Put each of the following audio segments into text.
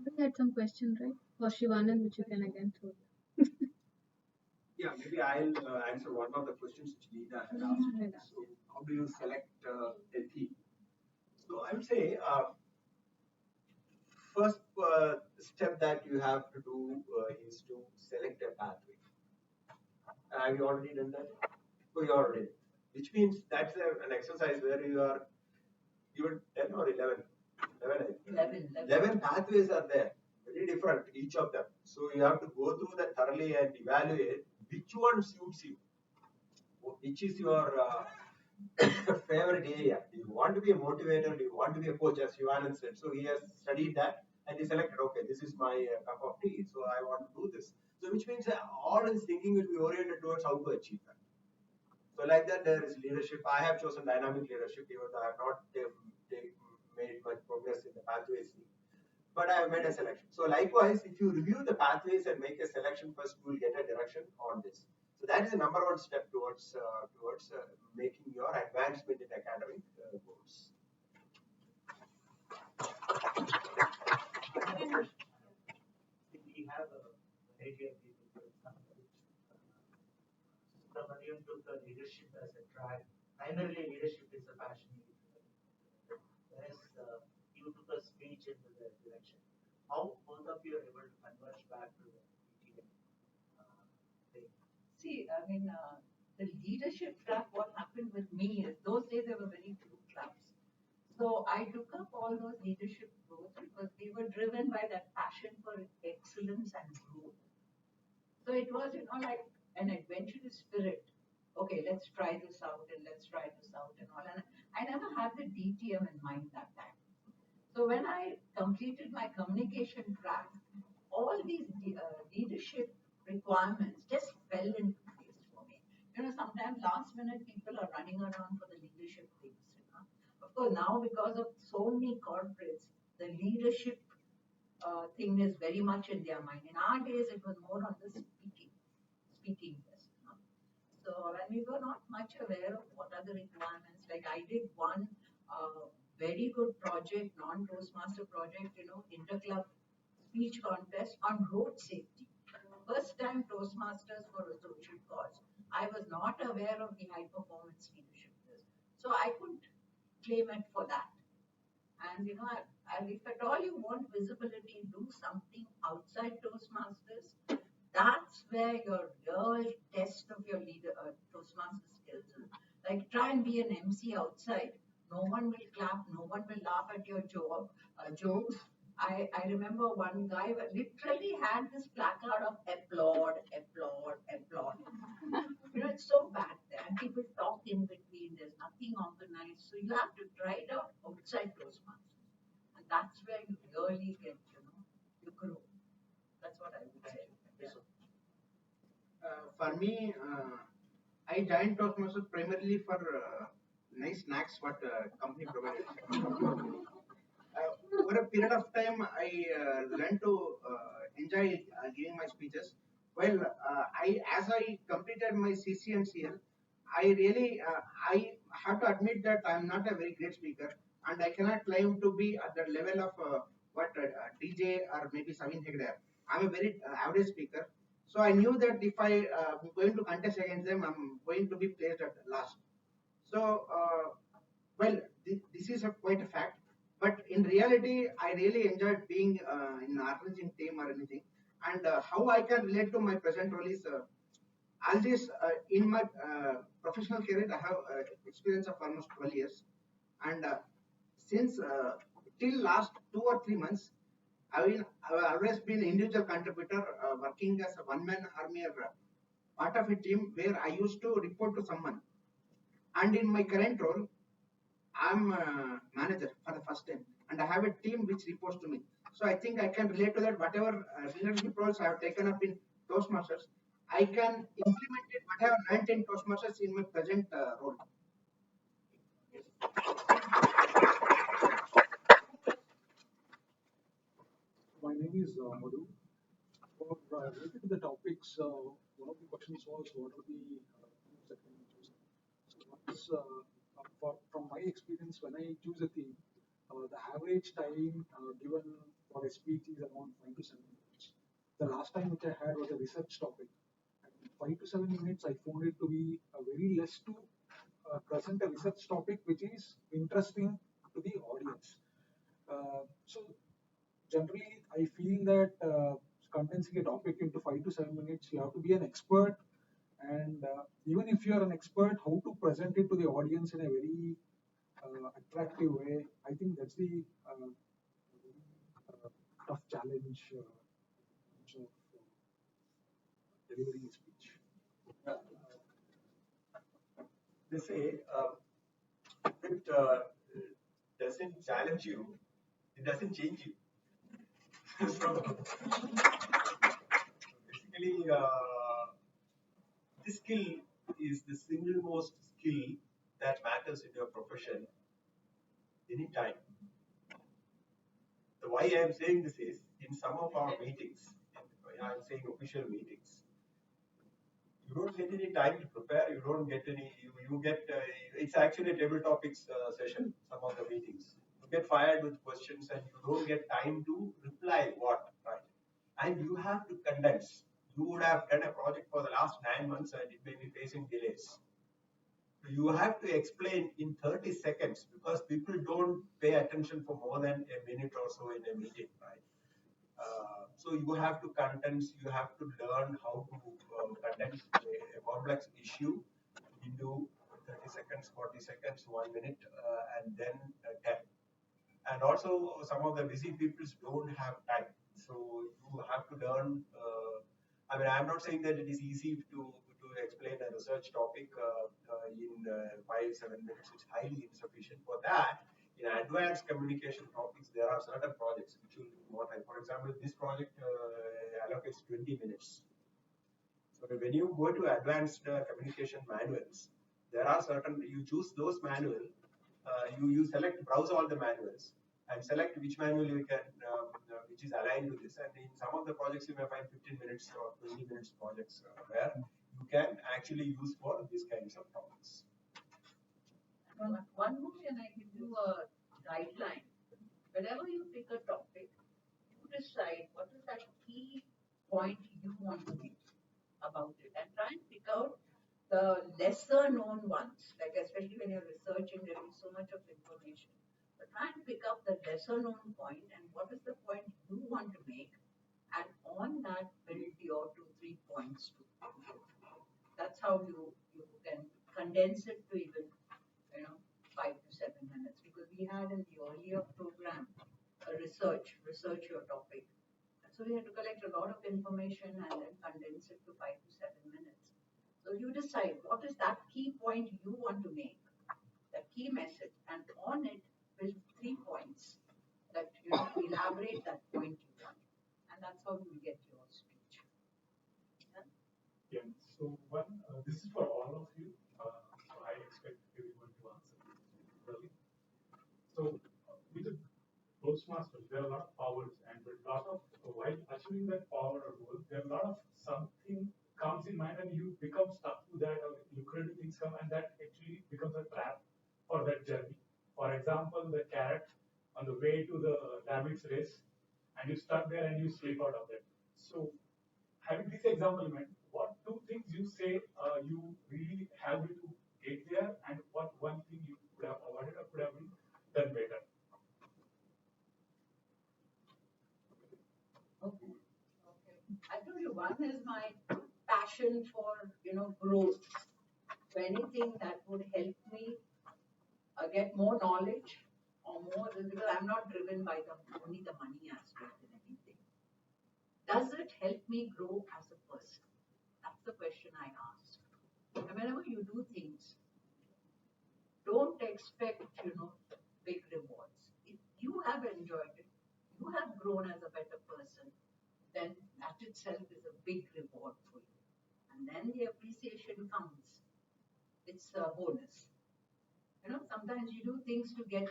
Somebody had some question, right? For Shivanand, which you can again throw. Yeah, maybe I'll answer one of the questions which Leena had asked. So, how do you select a theme? So, I would say first step that you have to do is to select a pathway. Have you already done that? Oh, you already did. Which means that's an exercise where you are given 10 or 11? 11 pathways are there, very different, each of them. So you have to go through that thoroughly and evaluate which one suits you, which is your favorite area. Do you want to be a motivator? Do you want to be a coach, as Shivanand said? So he has studied that and he selected, okay, this is my cup of tea, so I want to do this. So which means all his thinking will be oriented towards how to achieve that. So like that, there is leadership. I have chosen dynamic leadership, even though I have not made much progress in the pathways, but I have made a selection. So likewise, if you review the pathways and make a selection first, you will get a direction on this. So that is the number one step towards making your advancement in academic goals. We have a variety of people, for example. Subramanyam took the leadership as a drive. Primarily, leadership is a passion. Whereas you took a speech into the direction. How both of you are able to converge back to the DTM thing? See, I mean, the leadership track, what happened with me is those days there were very few clubs. So I took up all those leadership roles because we were driven by that passion for excellence and growth. So it was, like an adventurous spirit. Okay, let's try this out and let's try this out and all. And I never had the DTM in mind that time. So when I completed my communication track, all these leadership requirements just fell into place for me. Sometimes last minute people are running around for the leadership things. Of course, now because of so many corporates, the leadership thing is very much in their mind. In our days, it was more on the speaking list. So when we were not much aware of what are the requirements, like I did one very good project, non-Toastmaster project, interclub speech contest on road safety. First time Toastmasters for a social cause. I was not aware of the high performance leadership list. So I couldn't claim it for that. And if at all you want visibility, do something outside Toastmasters. That's where your real test of your Toastmaster skills is. Like try and be an MC outside. No one will clap. No one will laugh at your jokes. I remember one guy literally had this placard of applaud, applaud, applaud. It's so bad there. And people talk in between. There's nothing organized. So you have to try it out outside Toastmasters. And that's where you really get, you grow. That's what I would say. Yeah. For me, I joined Toastmasters primarily for nice snacks what company provided. Over a period of time, I learned to enjoy giving my speeches. Well, as I completed my CC and CL, I really I have to admit that I am not a very great speaker, and I cannot claim to be at the level of what DJ or maybe Savin Hegde. I'm a very average speaker. So I knew that if I am going to contest against them, I'm going to be placed at last. So, well, this is quite a fact. But in reality, I really enjoyed being in an organizing team or anything. And how I can relate to my present role is all this in my professional career, I have experience of almost 12 years. And since till last 2 or 3 months, I've always been an individual contributor working as a one-man army or part of a team where I used to report to someone. And in my current role, I'm a manager for the first time, and I have a team which reports to me. So I think I can relate to that. Whatever leadership roles I have taken up in Toastmasters, I can implement it. What I have learned in Toastmasters in my present role. My name is Madhu. For related to the topics, one of the questions was what are the themes that can be chosen. So once, from my experience, when I choose a theme, the average time given for a speech is around 5 to 7 minutes. The last time which I had was a research topic. And 5 to 7 minutes, I found it to be very less to present a research topic which is interesting to the audience. So generally, I feel that condensing a topic into 5 to 7 minutes, you have to be an expert. And even if you are an expert, how to present it to the audience in a very attractive way, I think that's the tough challenge in terms of delivering a speech. They say if it doesn't challenge you, it doesn't change you. So basically, this skill is the single most skill that matters in your profession anytime. So why I am saying this is, in some of our meetings, I am saying official meetings, you don't get any time to prepare, you don't get any, you get, it's actually a table topics session, some of the meetings. You get fired with questions and you don't get time to reply what, right? And you have to condense. You would have done a project for the last 9 months and it may be facing delays. So you have to explain in 30 seconds because people don't pay attention for more than a minute or so in a meeting, right? So you have to condense, you have to learn how to condense a complex issue into 30 seconds, 40 seconds, 1 minute, and then 10. And also some of the busy people don't have time. So you have to learn, I mean, I'm not saying that it is easy to explain a research topic in 5-7 minutes. It's highly insufficient for that. In advanced communication topics, there are certain projects which will need more time. For example, this project allocates 20 minutes. So when you go to advanced communication manuals, there are certain, you choose those manuals, you select, browse all the manuals and select which manual you can, which is aligned to this. And in some of the projects, you may find 15 minutes or 20 minutes projects where you can actually use for these kinds of topics. One more, can I give you a guideline? Whenever you pick a topic, you decide what is that key point you want to make about it and try and pick out the lesser known ones, like especially when you're researching, there is so much of information. But try and pick up the lesser known point and what is the point you want to make, and on that build your 2-3 points to give. That's how you can condense it to even 5 to 7 minutes, because we had in the earlier program a research your topic. So we had to collect a lot of information and then condense it to 5 to 7 minutes. So you decide what is that key point you want to make, the key message, and on it build 3 points that elaborate that point you want, and that's how you get your speech. Yeah. So one, this is for all of you. So I expect everyone to answer really. So with the Toastmasters, there are a lot of powers, and a lot of, while achieving that power or goal, there are a lot of something comes in mind and you become stuck to that, or lucrative things come, and that actually becomes a trap for that journey. For example, the carrot on the way to the rabbit's race, and you stuck there and you slip out of that. So having this example in mind, what 2 things you say you really helped you to get there, and what 1 thing you could have avoided or could have been done better? Okay. I told you one is my passion for growth. So anything that would help me get more knowledge or more, because I'm not driven by only the money aspect in anything. Does it help me grow as a person? That's the question I asked. And whenever you do things, don't expect big rewards. If you have enjoyed it, you have grown as a better person, then that itself is a big reward for you. And then the appreciation comes. It's a bonus. Sometimes you do things to get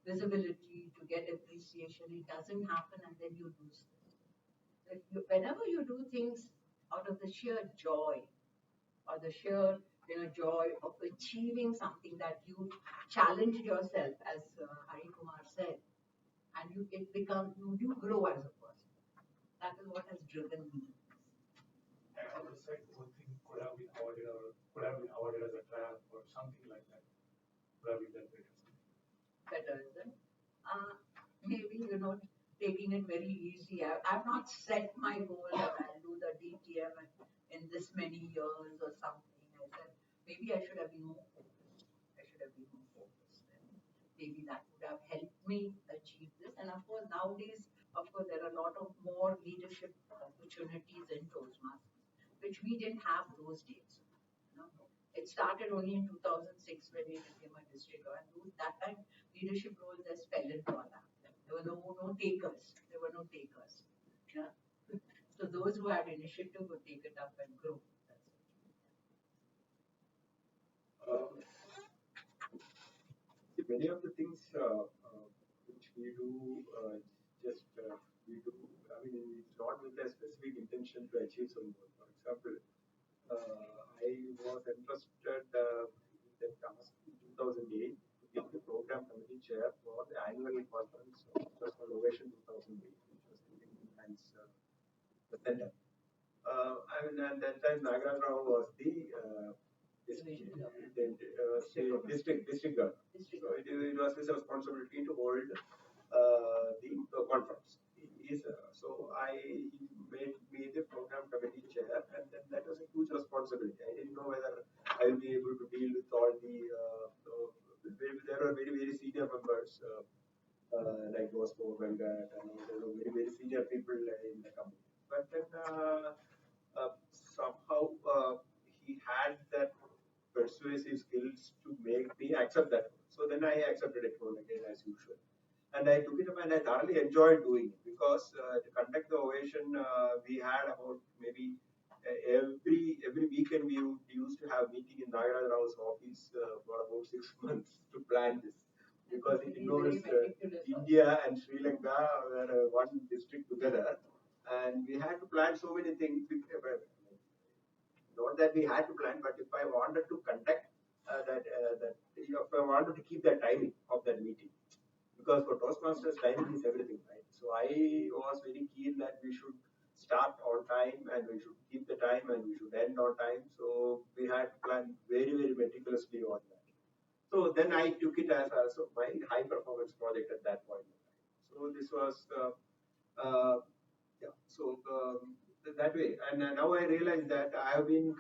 visibility, to get appreciation. It doesn't happen, and then you lose it. Whenever you do things out of the sheer joy or the sheer joy of achieving something that you challenged yourself, as Harikumar said, and you grow as a person. That is what has driven me. And on the side, one thing could have been awarded as a triumph or something like that. Could have been done better. Better, is it? Maybe taking it very easy. I've not set my goal that I'll do the DTM in this many years or something. I said maybe I should have been more focused. Maybe that would have helped me achieve this. And of course, nowadays, there are a lot of more leadership opportunities in Toastmasters, which we didn't have those days. It started only in 2006 when we became a district, and that time leadership roles just fell into our lap. There were no takers. Yeah. So those who had initiative would take it up and grow. Many of the things which we do, we do. I mean, it's not with a specific intention to achieve some goal. For example, I was interested in that task in 2008 to get the program committee chair for the annual conference of Toastmasters Innovation 2008, which was in the center. I mean, at that time, Nagaraj Rao was the district governor. So it was his responsibility to hold the conference. So he made me the program committee chair, and then that was a huge responsibility. I didn't know whether I will be able to deal with all there are very, very senior members like Bosco, Venkat, and there were very, very senior people in the company. But then somehow he had that persuasive skills to make me accept that. So then I accepted it again as usual. And I took it up and I thoroughly enjoyed doing it because to conduct the ovation, we had about maybe every weekend we used to have meeting in Nagaraj Rao's office for about 6 months to plan this. Because it involves India and Sri Lanka were one district together, and we had to plan so many things. Not that we had to plan, but if I wanted to conduct if I wanted to keep the timing of that meeting, because for Toastmasters timing is everything, right? So I was very keen that we should start on time and we should keep the time and we should end on time. So we had to plan very, very meticulously on that. So then I took it as my high performance project at that point. So this was that way. And now I realize that I have been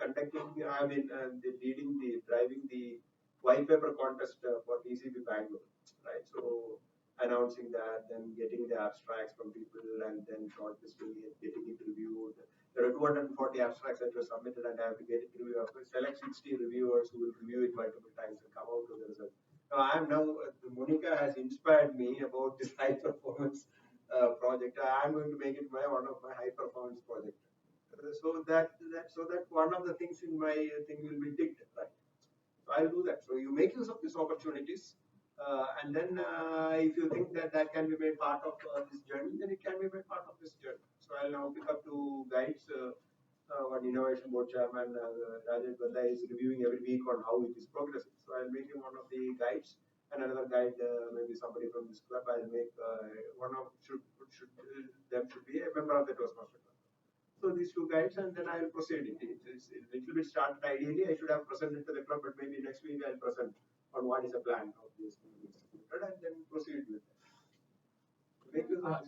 driving the white paper contest for TCB Bangalore, right? So announcing that, then getting the abstracts from people, and then shortlisting it, getting it reviewed. There are 240 abstracts that were submitted, and I have to get it reviewed. Select 60 reviewers who will review it multiple times and come out with the result. Monica has inspired me about this high performance project. I am going to make it one of my high performance projects. So that one of the things in my thing will be ticked, right? So I'll do that. So you make use of these opportunities, and then if you think that can be made part of this journey, then it can be made part of this journey. So I'll now pick up 2 guides. One innovation board chairman, Rajesh Banda, is reviewing every week on how it is progressing. So I'll make him one of the guides, and another guide, maybe somebody from this club. I'll make one of should be a member of the Toastmaster Club. So these 2 guides, and then I will proceed. It's a little bit started. Ideally, I should have presented to the club, but maybe next week I'll present on what is the plan of this, and then proceed with that.